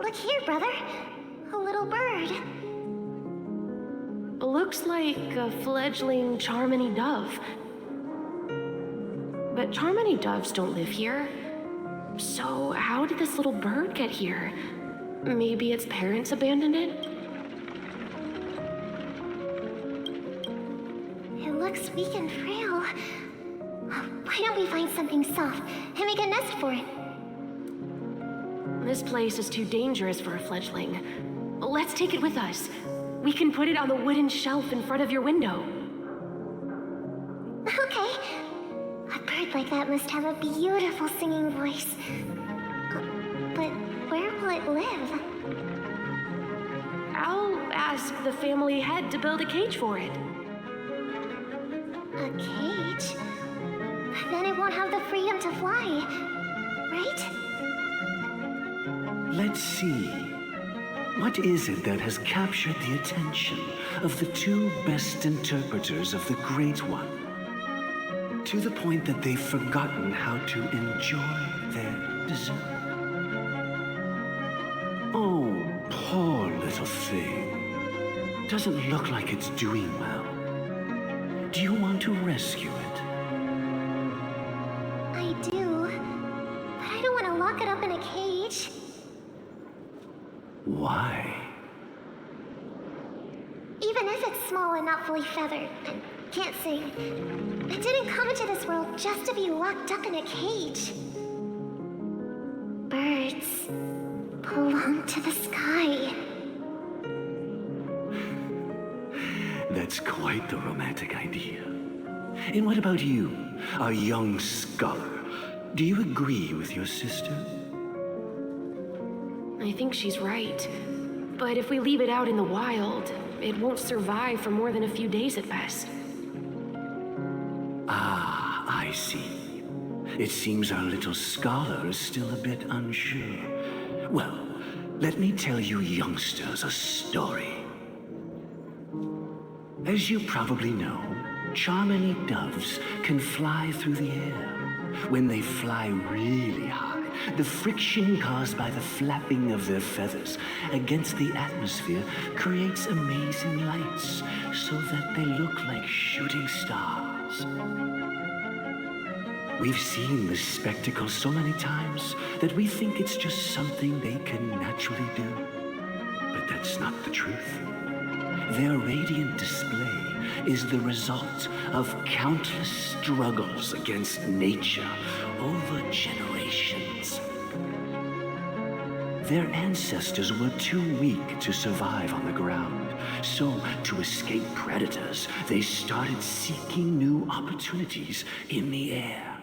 Look here, brother. A little bird. Looks like a fledgling Charmony dove. But Charmony doves don't live here. So how did this little bird get here? Maybe its parents abandoned it? It looks weak and frail. Why don't we find something soft and make a nest for it? This place is too dangerous for a fledgling. Let's take it with us. We can put it on the wooden shelf in front of your window. Okay. A bird like that must have a beautiful singing voice. But where will it live? I'll ask the family head to build a cage for it. A cage? Then it won't have the freedom to fly, right? Let's see. What is it that has captured the attention of the two best interpreters of the Great One? To the point that they've forgotten how to enjoy their dessert. Oh, poor little thing. Doesn't look like it's doing well. Do you want to rescue it? I do. But I don't want to lock it up in a cage. Why? Even if it's small and not fully feathered and can't sing, it didn't come into this world just to be locked up in a cage. Birds belong to the sky. That's quite the romantic idea. And what about you, a young scholar? Do you agree with your sister? I think she's right. But if we leave it out in the wild, it won't survive for more than a few days at best. Ah, I see. It seems our little scholar is still a bit unsure. Well, let me tell you youngsters a story. As you probably know, Charmony doves can fly through the air. When they fly really high, the friction caused by the flapping of their feathers against the atmosphere creates amazing lights so that they look like shooting stars. We've seen this spectacle so many times that we think it's just something they can naturally do. But that's not the truth. Their radiant display is the result of countless struggles against nature over generations. Their ancestors were too weak to survive on the ground, so to escape predators, they started seeking new opportunities in the air.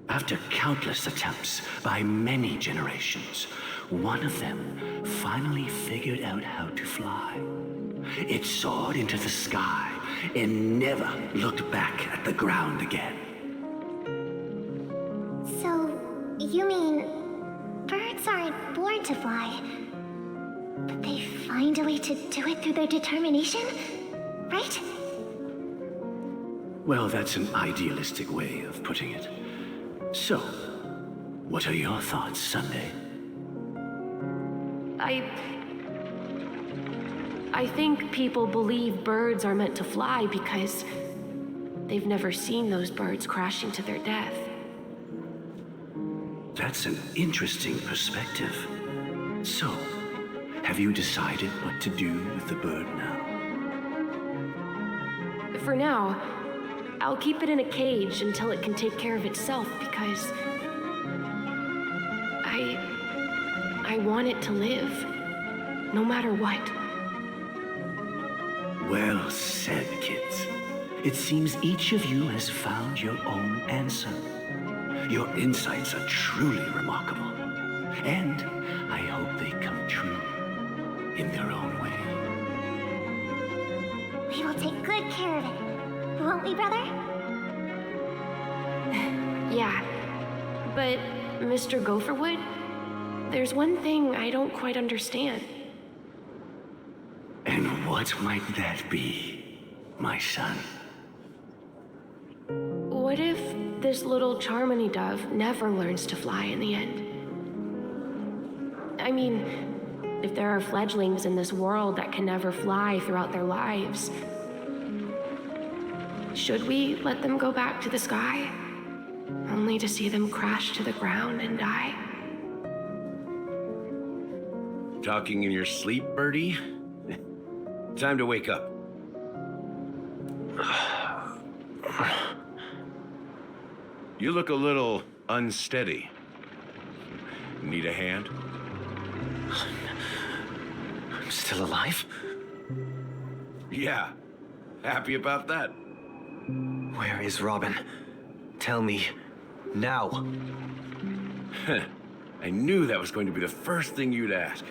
After countless attempts by many generations, one of them finally figured out how to fly. It soared into the sky and never looked back at the ground again. So, you mean birds aren't born to fly, but they find a way to do it through their determination, right? Well, that's an idealistic way of putting it. So, what are your thoughts, Sunday? I think people believe birds are meant to fly because they've never seen those birds crashing to their death. That's an interesting perspective. So, have you decided what to do with the bird now? For now, I'll keep it in a cage until it can take care of itself because I want it to live, no matter what. Well said, kids. It seems each of you has found your own answer. Your insights are truly remarkable. And I hope they come true in their own way. We will take good care of it, won't we, brother? Yeah, but Mr. Gopherwood, there's one thing I don't quite understand. And what might that be, my son? What if this little Charmony dove never learns to fly in the end? I mean, if there are fledglings in this world that can never fly throughout their lives, should we let them go back to the sky, only to see them crash to the ground and die? Talking in your sleep, Birdie? Time to wake up. You look a little unsteady. Need a hand? I'm still alive? Yeah. Happy about that? Where is Robin? Tell me, now. I knew that was going to be the first thing you'd ask.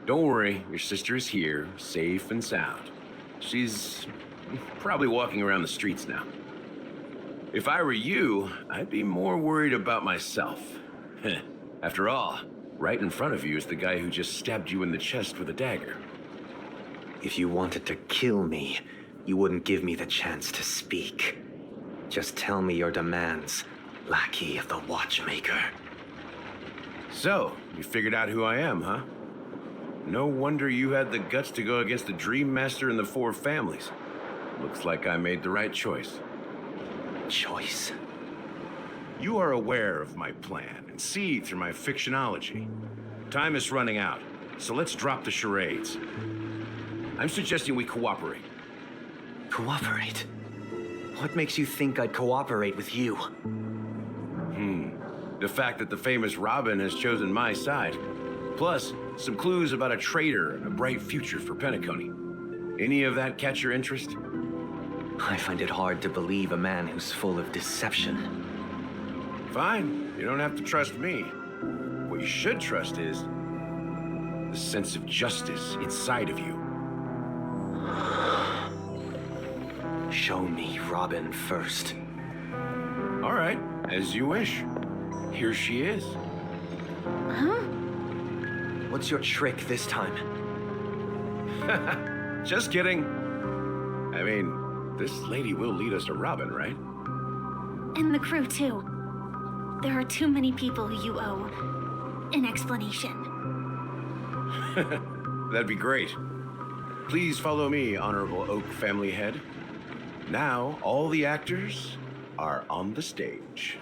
Don't worry, your sister is here, safe and sound. She's probably walking around the streets now. If I were you, I'd be more worried about myself. After all, right in front of you is the guy who just stabbed you in the chest with a dagger. If you wanted to kill me, you wouldn't give me the chance to speak. Just tell me your demands, lackey of the Watchmaker. So, you figured out who I am, huh? No wonder you had the guts to go against the Dream Master and the Four Families. Looks like I made the right choice. Choice? You are aware of my plan and see through my fictionology. Time is running out, so let's drop the charades. I'm suggesting we cooperate. Cooperate? What makes you think I'd cooperate with you? The fact that the famous Robin has chosen my side. Plus, some clues about a traitor and a bright future for Penacony. Any of that catch your interest? I find it hard to believe a man who's full of deception. Fine, you don't have to trust me. What you should trust is the sense of justice inside of you. Show me Robin first. All right, as you wish. Here she is. Huh? What's your trick this time? Just kidding. I mean, this lady will lead us to Robin, right? And the crew, too. There are too many people you owe an explanation. That'd be great. Please follow me, Honorable Oak Family Head. Now, all the actors are on the stage.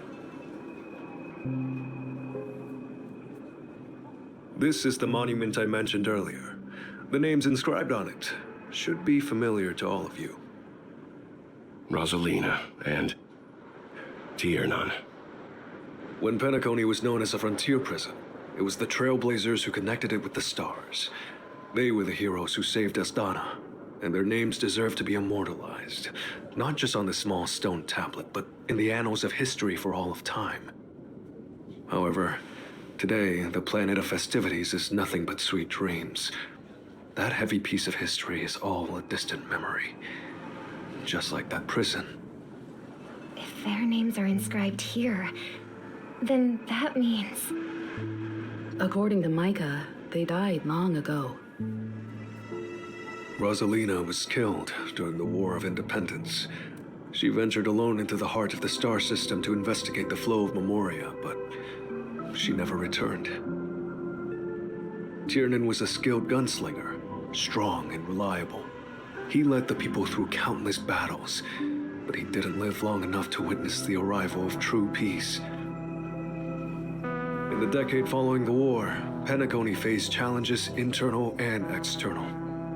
This is the monument I mentioned earlier. The names inscribed on it should be familiar to all of you. Rosalina and Tiernan. When Penacony was known as a frontier prison, it was the Trailblazers who connected it with the stars. They were the heroes who saved Astana, and their names deserve to be immortalized, not just on this small stone tablet, but in the annals of history for all of time. However, today, the planet of festivities is nothing but sweet dreams. That heavy piece of history is all a distant memory, just like that prison. If their names are inscribed here, then that means... According to Micah, they died long ago. Rosalina was killed during the War of Independence. She ventured alone into the heart of the star system to investigate the flow of Memoria, but she never returned. Tiernan was a skilled gunslinger, strong and reliable. He led the people through countless battles, but he didn't live long enough to witness the arrival of true peace. In the decade following the war, Penacony faced challenges internal and external.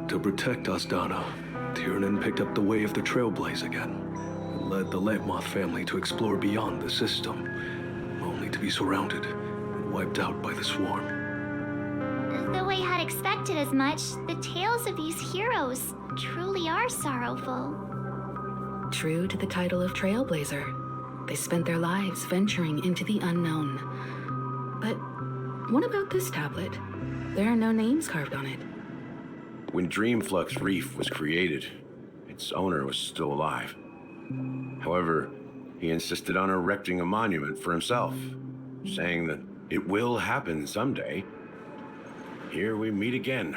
To protect Astana, Tiernan picked up the way of the Trailblazer again, and led the Leitmoth family to explore beyond the system, only to be surrounded and wiped out by the swarm. Though I had expected as much, the tales of these heroes truly are sorrowful. True to the title of Trailblazer, they spent their lives venturing into the unknown. But what about this tablet? There are no names carved on it. When Dreamflux Reef was created, its owner was still alive. However, he insisted on erecting a monument for himself, saying that it will happen someday. Here we meet again.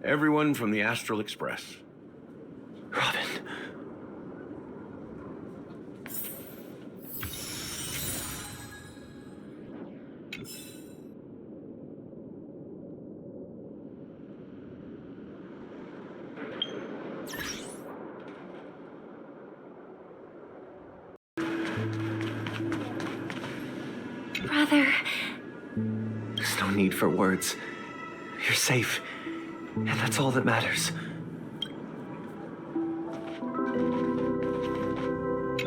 Everyone from the Astral Express. Robin. Brother. There's no need for words. You're safe, and that's all that matters.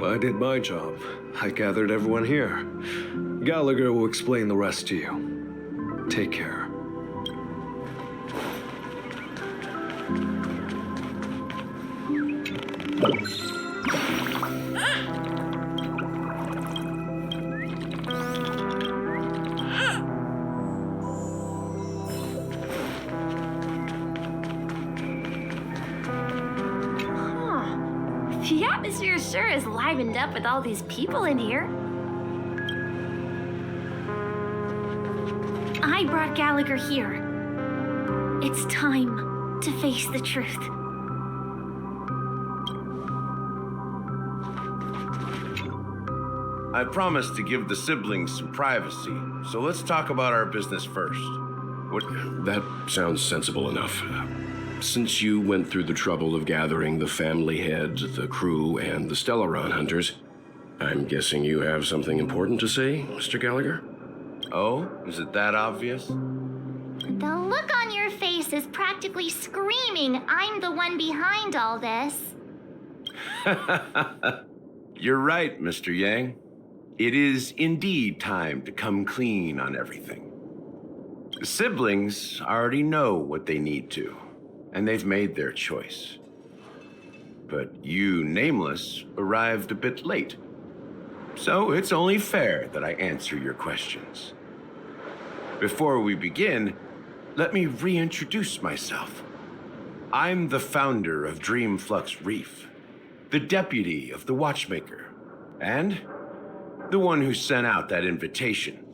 I did my job. I gathered everyone here. Gallagher will explain the rest to you. Take care. The atmosphere sure is livened up with all these people in here. I brought Gallagher here. It's time to face the truth. I promised to give the siblings some privacy, so let's talk about our business first. That sounds sensible enough. Since you went through the trouble of gathering the family heads, the crew, and the Stellaron hunters, I'm guessing you have something important to say, Mr. Gallagher? Oh, is it that obvious? The look on your face is practically screaming I'm the one behind all this. You're right, Mr. Yang. It is indeed time to come clean on everything. The siblings already know what they need to, and they've made their choice. But you, Nameless, arrived a bit late. So it's only fair that I answer your questions. Before we begin, let me reintroduce myself. I'm the founder of Dreamflux Reef, the deputy of the Watchmaker, and the one who sent out that invitation.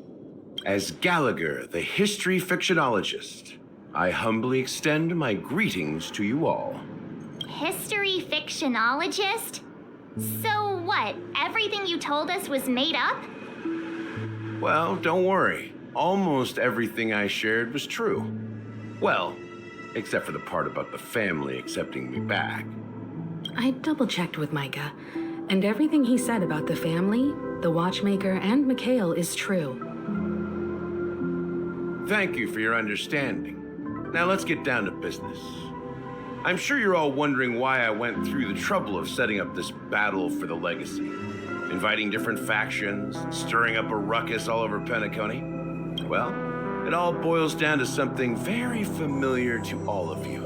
As Gallagher, the history fictionologist, I humbly extend my greetings to you all. History fictionologist? So what? Everything you told us was made up? Well, don't worry. Almost everything I shared was true. Well, except for the part about the family accepting me back. I double-checked with Micah, and everything he said about the family, the Watchmaker, and Mikhail is true. Thank you for your understanding. Now let's get down to business. I'm sure you're all wondering why I went through the trouble of setting up this battle for the legacy, inviting different factions, stirring up a ruckus all over Penacony. Well, it all boils down to something very familiar to all of you.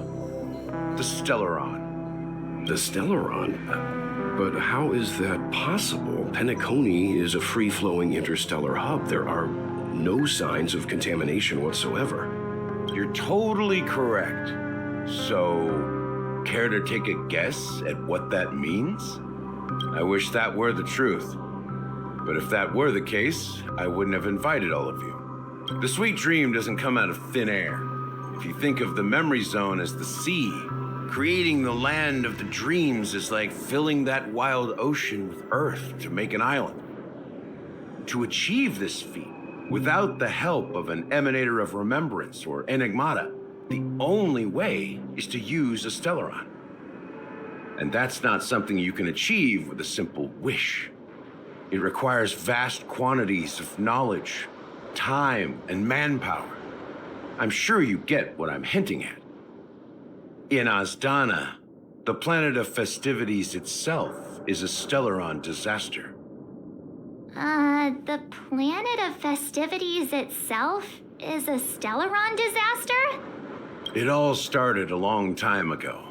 The Stellaron. The Stellaron? But how is that possible? Penacony is a free-flowing interstellar hub. There are no signs of contamination whatsoever. You're totally correct. So, care to take a guess at what that means? I wish that were the truth. But if that were the case, I wouldn't have invited all of you. The sweet dream doesn't come out of thin air. If you think of the memory zone as the sea, creating the land of the dreams is like filling that wild ocean with earth to make an island. To achieve this feat, without the help of an emanator of remembrance or enigmata, the only way is to use a Stellaron. And that's not something you can achieve with a simple wish. It requires vast quantities of knowledge, time, and manpower. I'm sure you get what I'm hinting at. In Azdana, the planet of festivities itself is a Stellaron disaster. The planet of festivities itself is a Stellaron disaster? It all started a long time ago,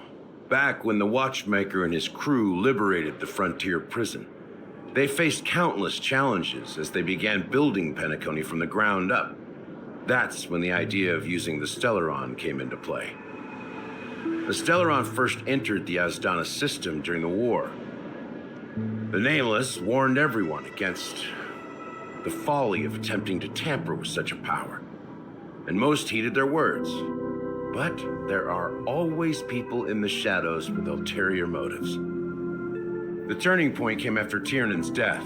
back when the Watchmaker and his crew liberated the frontier prison. They faced countless challenges as they began building Penacony from the ground up. That's when the idea of using the Stellaron came into play. The Stellaron first entered the Azdana system during the war. The Nameless warned everyone against the folly of attempting to tamper with such a power, and most heeded their words. But there are always people in the shadows with ulterior motives. The turning point came after Tiernan's death.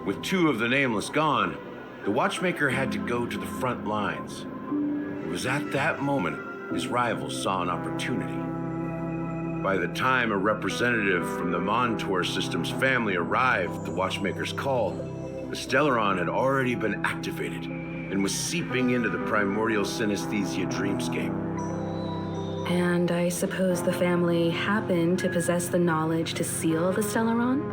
With two of the Nameless gone, the Watchmaker had to go to the front lines. It was at that moment his rivals saw an opportunity. By the time a representative from the Montour Systems family arrived at the Watchmaker's call, the Stellaron had already been activated and was seeping into the primordial synesthesia dreamscape. And I suppose the family happened to possess the knowledge to seal the Stellaron?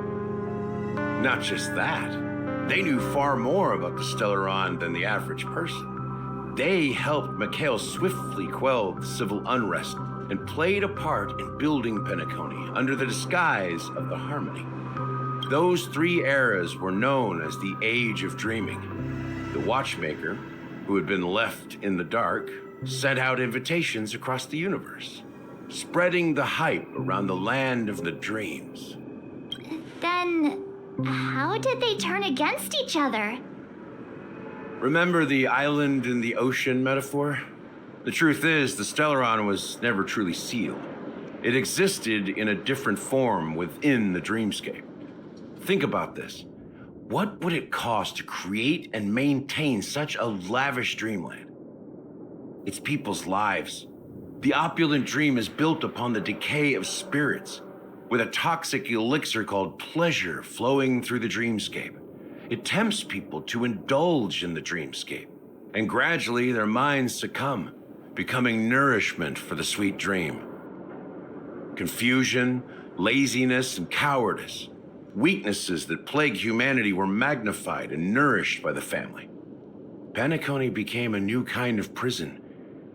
Not just that. They knew far more about the Stellaron than the average person. They helped Mikhail swiftly quell the civil unrest and played a part in building Penacony under the disguise of the Harmony. Those 3 eras were known as the Age of Dreaming. The Watchmaker, who had been left in the dark, sent out invitations across the universe, spreading the hype around the land of the dreams. Then, how did they turn against each other? Remember the island in the ocean metaphor? The truth is, the Stellaron was never truly sealed. It existed in a different form within the dreamscape. Think about this. What would it cost to create and maintain such a lavish dreamland? It's people's lives. The opulent dream is built upon the decay of spirits, with a toxic elixir called pleasure flowing through the dreamscape. It tempts people to indulge in the dreamscape, and gradually their minds succumb, becoming nourishment for the sweet dream. Confusion, laziness, and cowardice, weaknesses that plague humanity, were magnified and nourished by the family. Penacony became a new kind of prison,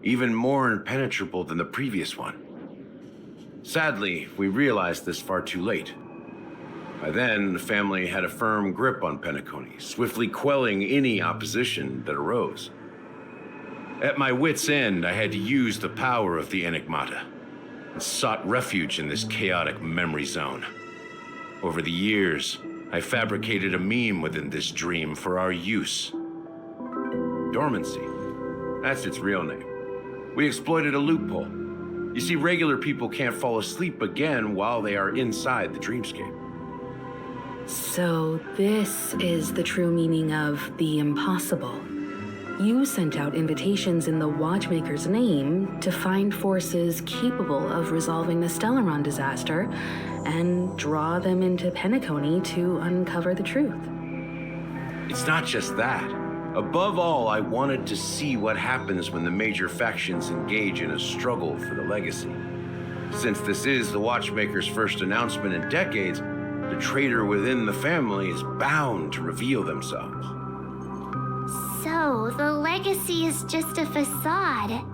even more impenetrable than the previous one. Sadly, we realized this far too late. By then, the family had a firm grip on Penacony, swiftly quelling any opposition that arose. At my wit's end, I had to use the power of the Enigmata, and sought refuge in this chaotic memory zone. Over the years, I fabricated a meme within this dream for our use. Dormancy. That's its real name. We exploited a loophole. You see, regular people can't fall asleep again while they are inside the dreamscape. So this is the true meaning of the impossible. You sent out invitations in the Watchmaker's name to find forces capable of resolving the Stellaron disaster and draw them into Penacony to uncover the truth. It's not just that. Above all, I wanted to see what happens when the major factions engage in a struggle for the legacy. Since this is the Watchmaker's first announcement in decades, the traitor within the family is bound to reveal themselves. So, the legacy is just a facade.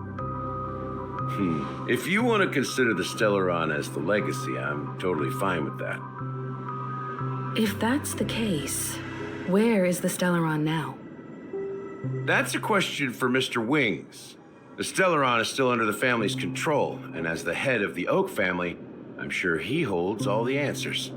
If you want to consider the Stellaron as the legacy, I'm totally fine with that. If that's the case, where is the Stellaron now? That's a question for Mr. Wings. The Stellaron is still under the family's control, and as the head of the Oak family, I'm sure he holds all the answers.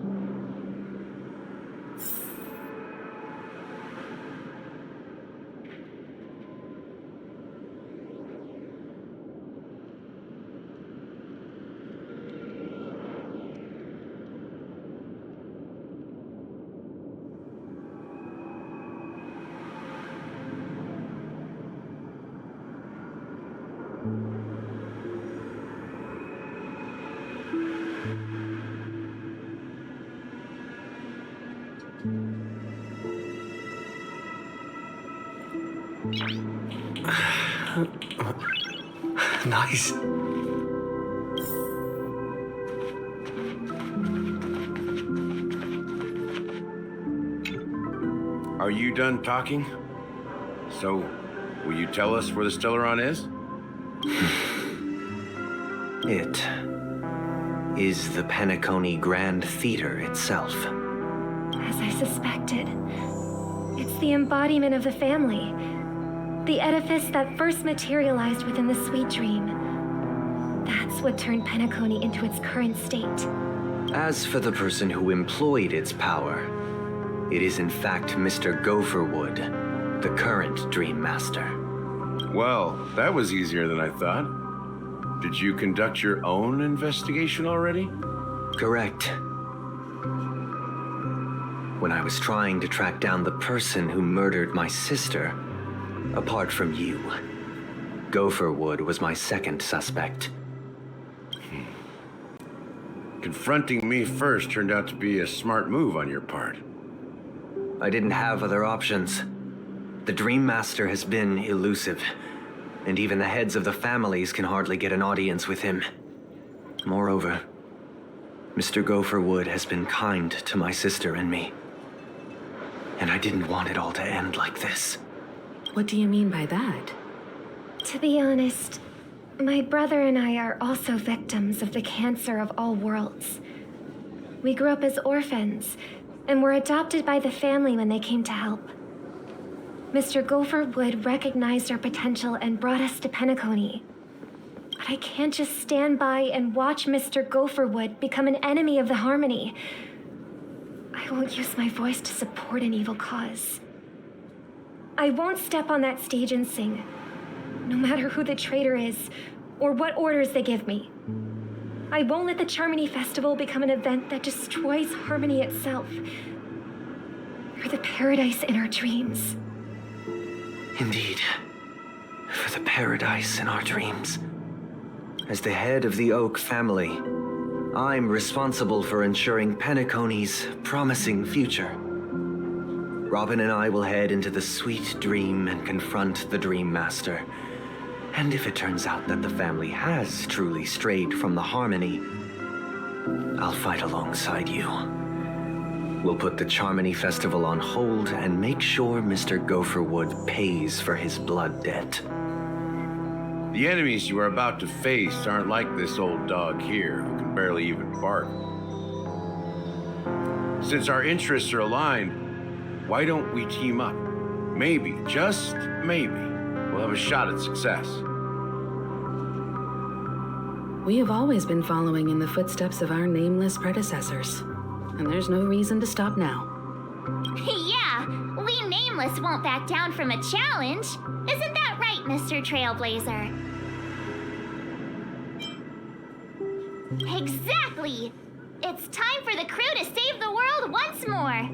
Nice. Are you done talking? So, will you tell us where the Stellaron is? It is the Penacony Grand Theater itself. As I suspected, it's the embodiment of the family. The edifice that first materialized within the sweet dream. That's what turned Penacony into its current state. As for the person who employed its power, it is in fact Mr. Gopherwood, the current Dream Master. Well, that was easier than I thought. Did you conduct your own investigation already? Correct. When I was trying to track down the person who murdered my sister, apart from you, Gopherwood was my second suspect. Confronting me first turned out to be a smart move on your part. I didn't have other options. The Dream Master has been elusive, and even the heads of the families can hardly get an audience with him. Moreover, Mr. Gopherwood has been kind to my sister and me. And I didn't want it all to end like this. What do you mean by that? To be honest, my brother and I are also victims of the cancer of all worlds. We grew up as orphans, and were adopted by the family when they came to help. Mr. Gopherwood recognized our potential and brought us to Penacony. But I can't just stand by and watch Mr. Gopherwood become an enemy of the Harmony. I won't use my voice to support an evil cause. I won't step on that stage and sing, no matter who the traitor is, or what orders they give me. I won't let the Charmony Festival become an event that destroys Harmony itself, or the paradise in our dreams. Indeed, for the paradise in our dreams. As the head of the Oak family, I'm responsible for ensuring Penacony's promising future. Robin and I will head into the sweet dream and confront the Dream Master. And if it turns out that the family has truly strayed from the Harmony, I'll fight alongside you. We'll put the Charmony Festival on hold and make sure Mr. Gopherwood pays for his blood debt. The enemies you are about to face aren't like this old dog here, who can barely even bark. Since our interests are aligned, why don't we team up? Maybe, just maybe, we'll have a shot at success. We have always been following in the footsteps of our nameless predecessors, and there's no reason to stop now. Yeah, we Nameless won't back down from a challenge. Isn't that right, Mr. Trailblazer? Exactly! It's time for the crew to save the world once more!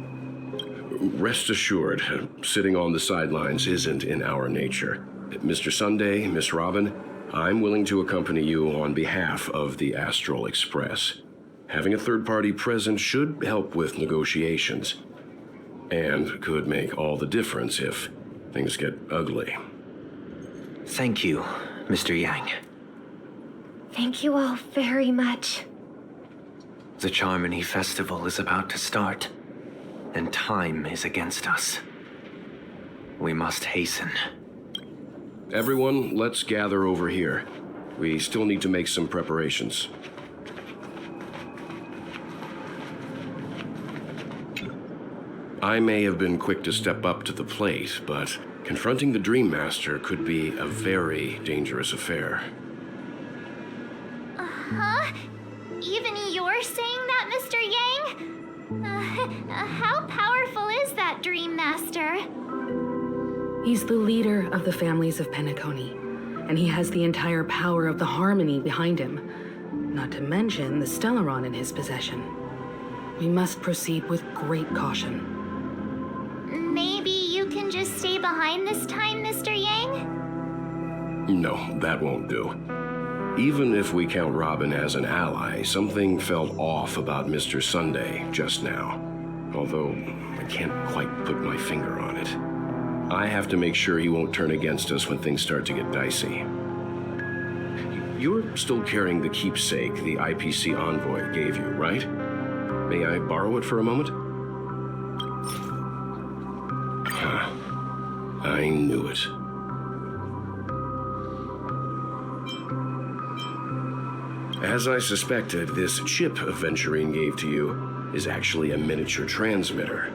Rest assured, sitting on the sidelines isn't in our nature. Mr. Sunday, Miss Robin, I'm willing to accompany you on behalf of the Astral Express. Having a third party present should help with negotiations, and could make all the difference if things get ugly. Thank you, Mr. Yang. Thank you all very much. The Charmony Festival is about to start, and time is against us. We must hasten. Everyone, let's gather over here. We still need to make some preparations. I may have been quick to step up to the plate, but confronting the Dream Master could be a very dangerous affair. Huh? Even you're saying that, Mr. Yang? How powerful is that Dream Master? He's the leader of the families of Penacony, and he has the entire power of the Harmony behind him, not to mention the Stellaron in his possession. We must proceed with great caution. Maybe you can just stay behind this time, Mr. Yang? No, that won't do. Even if we count Robin as an ally, something felt off about Mr. Sunday just now. Although, I can't quite put my finger on it. I have to make sure he won't turn against us when things start to get dicey. You're still carrying the keepsake the IPC envoy gave you, right? May I borrow it for a moment? Huh. I knew it. As I suspected, this chip Aventurine gave to you is actually a miniature transmitter.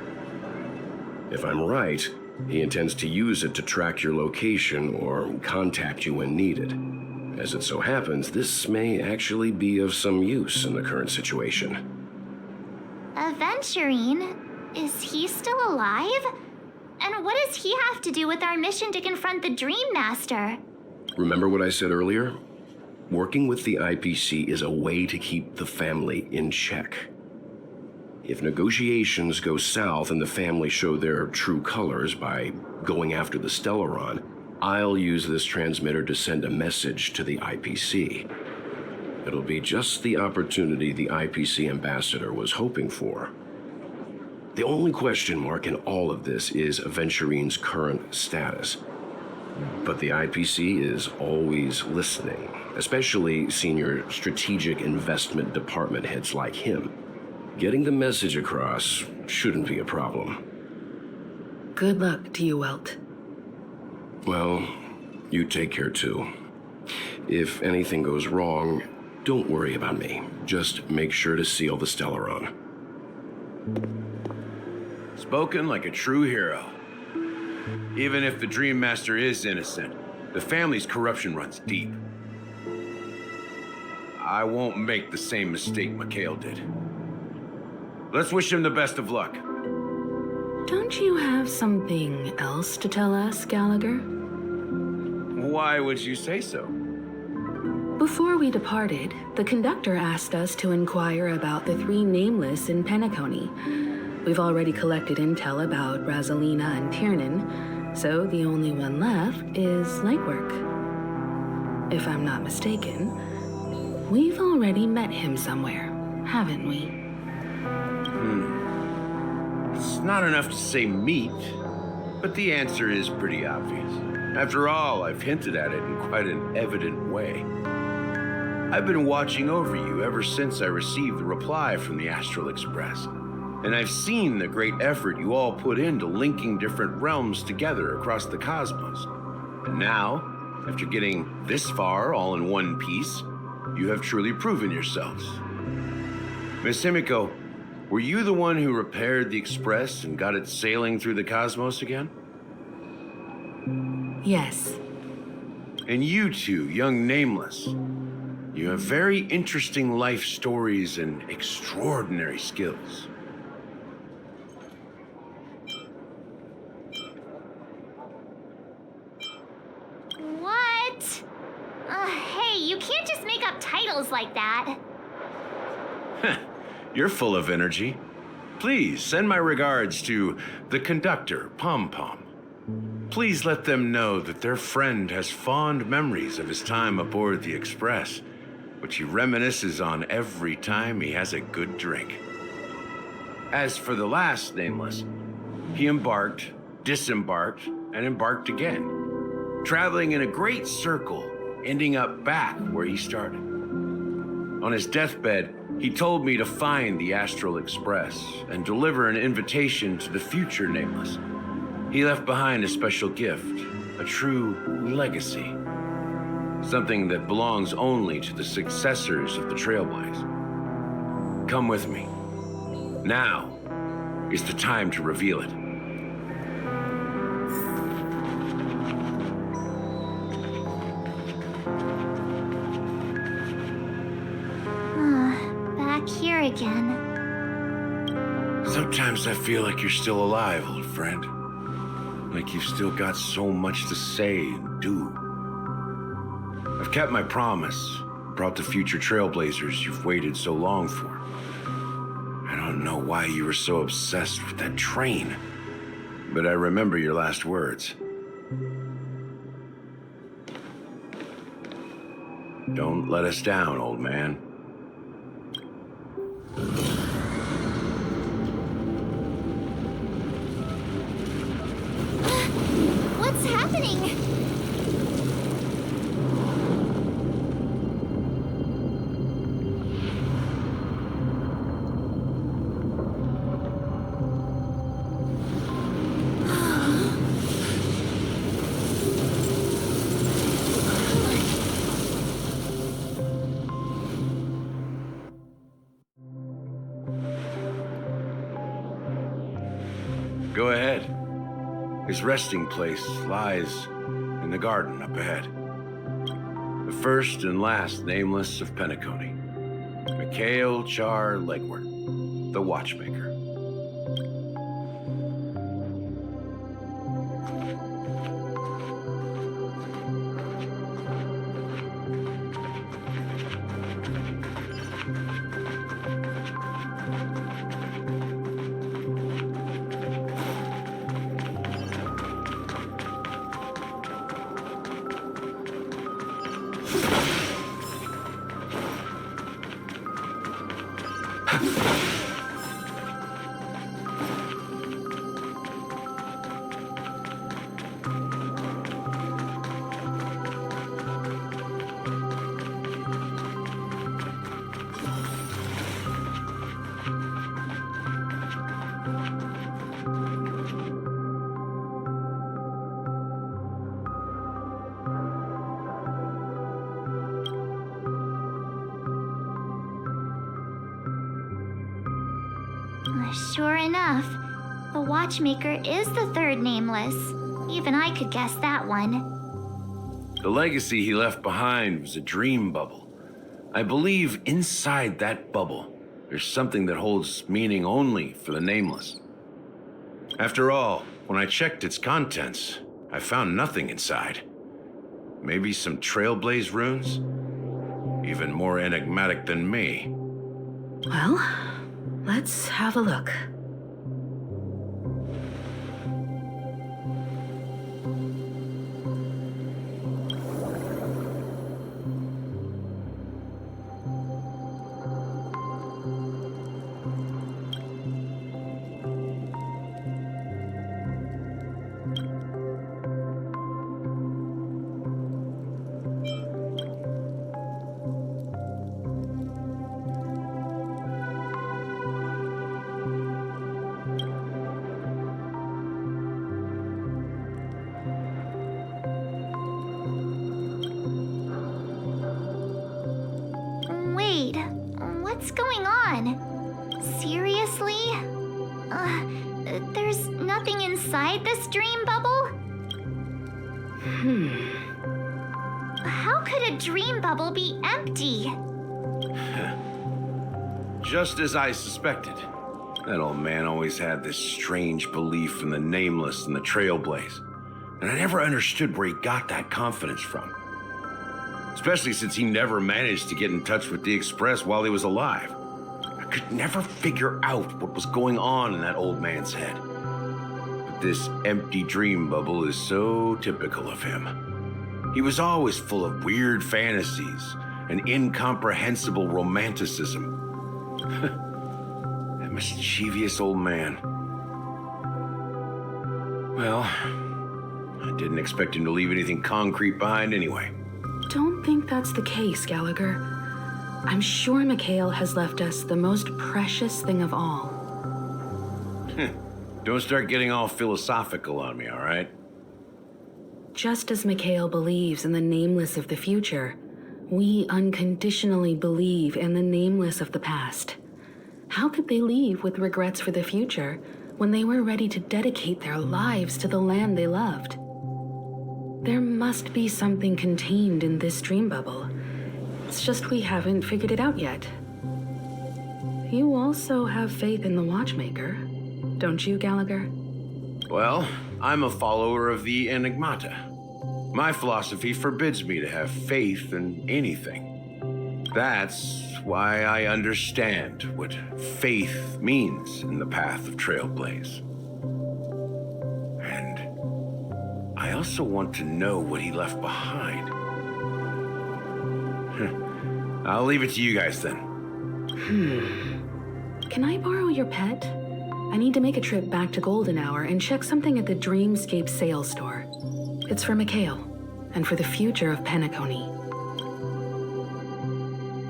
If I'm right, he intends to use it to track your location or contact you when needed. As it so happens, this may actually be of some use in the current situation. Aventurine? Is he still alive? And what does he have to do with our mission to confront the Dream Master? Remember what I said earlier? Working with the IPC is a way to keep the family in check. If negotiations go south and the family show their true colors by going after the Stellaron, I'll use this transmitter to send a message to the IPC. It'll be just the opportunity the IPC ambassador was hoping for. The only question mark in all of this is Aventurine's current status. But the IPC is always listening, especially senior strategic investment department heads like him. Getting the message across shouldn't be a problem. Good luck to you, Welt. Well, you take care too. If anything goes wrong, don't worry about me. Just make sure to seal the Stellaron. Spoken like a true hero. Even if the Dream Master is innocent, the family's corruption runs deep. I won't make the same mistake Mikhail did. Let's wish him the best of luck. Don't you have something else to tell us, Gallagher? Why would you say so? Before we departed, the conductor asked us to inquire about the 3 nameless in Penacony. We've already collected intel about Razalina and Tiernan, so the only one left is legwork. If I'm not mistaken, we've already met him somewhere, haven't we? It's not enough to say meet, but the answer is pretty obvious. After all, I've hinted at it in quite an evident way. I've been watching over you ever since I received the reply from the Astral Express. And I've seen the great effort you all put into linking different realms together across the cosmos. And now, after getting this far all in one piece, you have truly proven yourselves. Miss Himiko, were you the one who repaired the Express and got it sailing through the cosmos again? Yes. And you two, young Nameless, you have very interesting life stories and extraordinary skills. What? Hey, you can't just make up titles like that. You're full of energy. Please send my regards to the conductor, Pom Pom. Please let them know that their friend has fond memories of his time aboard the Express, which he reminisces on every time he has a good drink. As for the last Nameless, he embarked, disembarked, and embarked again, traveling in a great circle, ending up back where he started. On his deathbed, he told me to find the Astral Express and deliver an invitation to the future Nameless. He left behind a special gift, a true legacy. Something that belongs only to the successors of the Trailblazer. Come with me. Now is the time to reveal it. Back here again. Sometimes I feel like you're still alive, old friend. Like you've still got so much to say and do. I've kept my promise, brought the future Trailblazers you've waited so long for. I don't know why you were so obsessed with that train, but I remember your last words. Don't let us down, old man. What's happening? Go ahead. His resting place lies in the garden up ahead. The first and last Nameless of Penacony. Mikhail Char Legwart, the Watchmaker. Sure enough, the Watchmaker is the third nameless. Even I could guess that one. The legacy he left behind was a dream bubble. I believe inside that bubble, there's something that holds meaning only for the nameless. After all, when I checked its contents, I found nothing inside. Maybe some Trailblaze runes? Even more enigmatic than me. Well, let's have a look. Wait, what's going on? Seriously? There's nothing inside this dream bubble? How could a dream bubble be empty? Just as I suspected. That old man always had this strange belief in the nameless and the Trailblaze. And I never understood where he got that confidence from. Especially since he never managed to get in touch with the Express while he was alive. I could never figure out what was going on in that old man's head. But this empty dream bubble is so typical of him. He was always full of weird fantasies and incomprehensible romanticism. That mischievous old man. Well, I didn't expect him to leave anything concrete behind anyway. Don't think that's the case, Gallagher. I'm sure Mikhail has left us the most precious thing of all. Don't start getting all philosophical on me, all right? Just as Mikhail believes in the nameless of the future, we unconditionally believe in the nameless of the past. How could they leave with regrets for the future when they were ready to dedicate their lives to the land they loved? There must be something contained in this dream bubble. It's just we haven't figured it out yet. You also have faith in the Watchmaker, don't you, Gallagher? Well, I'm a follower of the Enigmata. My philosophy forbids me to have faith in anything. That's why I understand what faith means in the path of Trailblaze. And I also want to know what he left behind. I'll leave it to you guys then. Can I borrow your pet? I need to make a trip back to Golden Hour and check something at the Dreamscape sales store. It's for Mikhail, and for the future of Penacony.